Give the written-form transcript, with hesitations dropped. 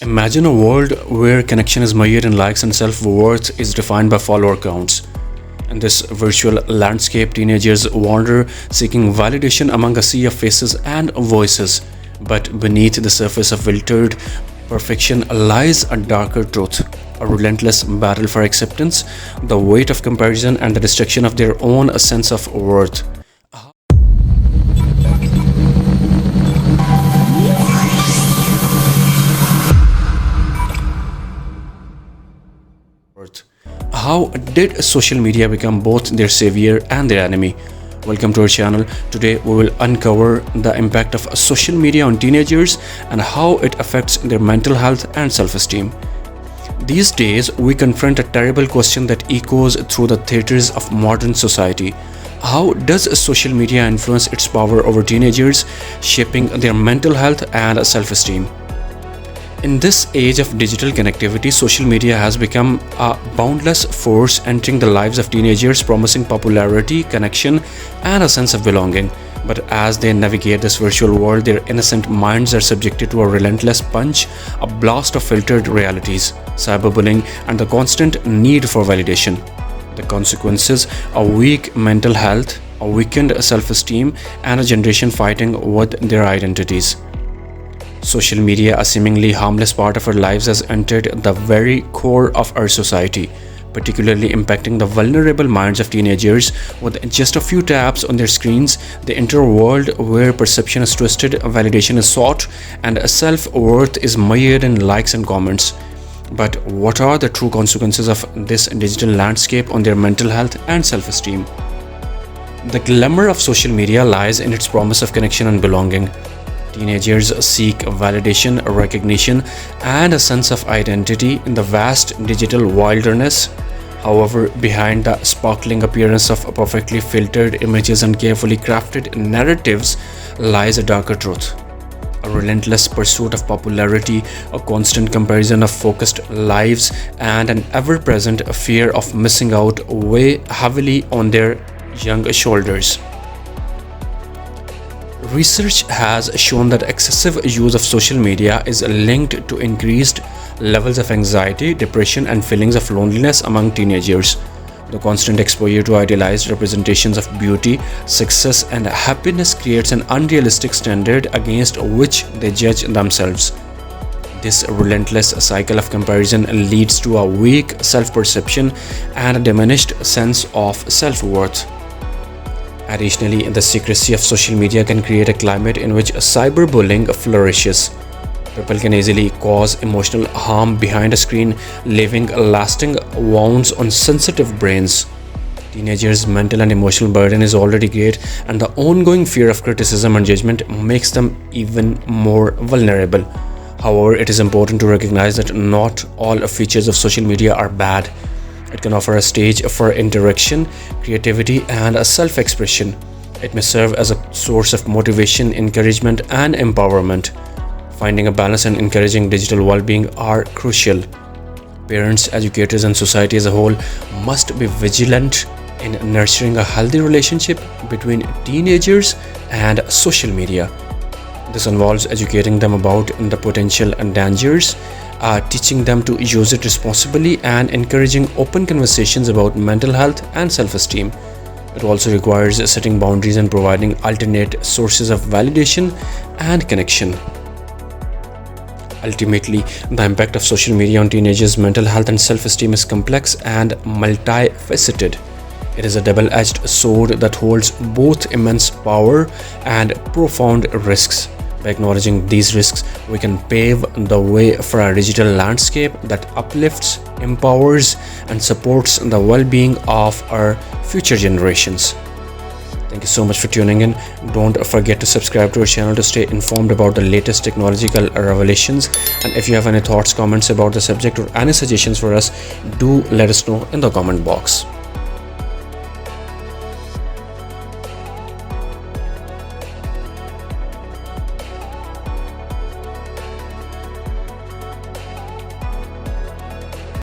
Imagine a world where connection is measured in likes and self-worth is defined by follower counts. In this virtual landscape, teenagers wander seeking validation among a sea of faces and voices. But beneath the surface of filtered perfection lies a darker truth, a relentless battle for acceptance, the weight of comparison, and the destruction of their own sense of worth. How did social media become both their savior and their enemy? Welcome to our channel. Today we will uncover the impact of social media on teenagers and how it affects their mental health and self-esteem. These days we confront a terrible question that echoes through the theaters of modern society. How does social media influence its power over teenagers, shaping their mental health and self-esteem? In this age of digital connectivity, social media has become a boundless force entering the lives of teenagers, promising popularity, connection, and a sense of belonging. But as they navigate this virtual world, their innocent minds are subjected to a relentless punch, a blast of filtered realities, cyberbullying, and the constant need for validation. The consequences: a weak mental health, a weakened self-esteem, and a generation fighting with their identities. Social media, a seemingly harmless part of our lives, has entered the very core of our society, particularly impacting the vulnerable minds of teenagers. With just a few taps on their screens, they enter a world where perception is twisted, validation is sought, and self-worth is measured in likes and comments. But what are the true consequences of this digital landscape on their mental health and self-esteem? The glamour of social media lies in its promise of connection and belonging. Teenagers seek validation, recognition, and a sense of identity in the vast digital wilderness. However, behind the sparkling appearance of perfectly filtered images and carefully crafted narratives lies a darker truth. A relentless pursuit of popularity, a constant comparison of focused lives, and an ever-present fear of missing out weigh heavily on their young shoulders. Research has shown that excessive use of social media is linked to increased levels of anxiety, depression, and feelings of loneliness among teenagers. The constant exposure to idealized representations of beauty, success, and happiness creates an unrealistic standard against which they judge themselves. This relentless cycle of comparison leads to a weak self-perception and a diminished sense of self-worth. Additionally, the secrecy of social media can create a climate in which cyberbullying flourishes. People can easily cause emotional harm behind a screen, leaving lasting wounds on sensitive brains. Teenagers' mental and emotional burden is already great, and the ongoing fear of criticism and judgment makes them even more vulnerable. However, it is important to recognize that not all features of social media are bad. It can offer a stage for interaction, creativity, and a self-expression. It may serve as a source of motivation, encouragement, and empowerment. Finding a balance and encouraging digital well-being are crucial. Parents, educators, and society as a whole must be vigilant in nurturing a healthy relationship between teenagers and social media. This involves educating them about the potential and dangers, teaching them to use it responsibly, and encouraging open conversations about mental health and self-esteem. It also requires setting boundaries and providing alternate sources of validation and connection. Ultimately, the impact of social media on teenagers' mental health and self-esteem is complex and multifaceted. It is a double-edged sword that holds both immense power and profound risks. By acknowledging these risks, we can pave the way for a digital landscape that uplifts, empowers, and supports the well-being of our future generations. Thank you so much for tuning in. Don't forget to subscribe to our channel to stay informed about the latest technological revelations. And if you have any thoughts, comments about the subject, or any suggestions for us, do let us know in the comment box.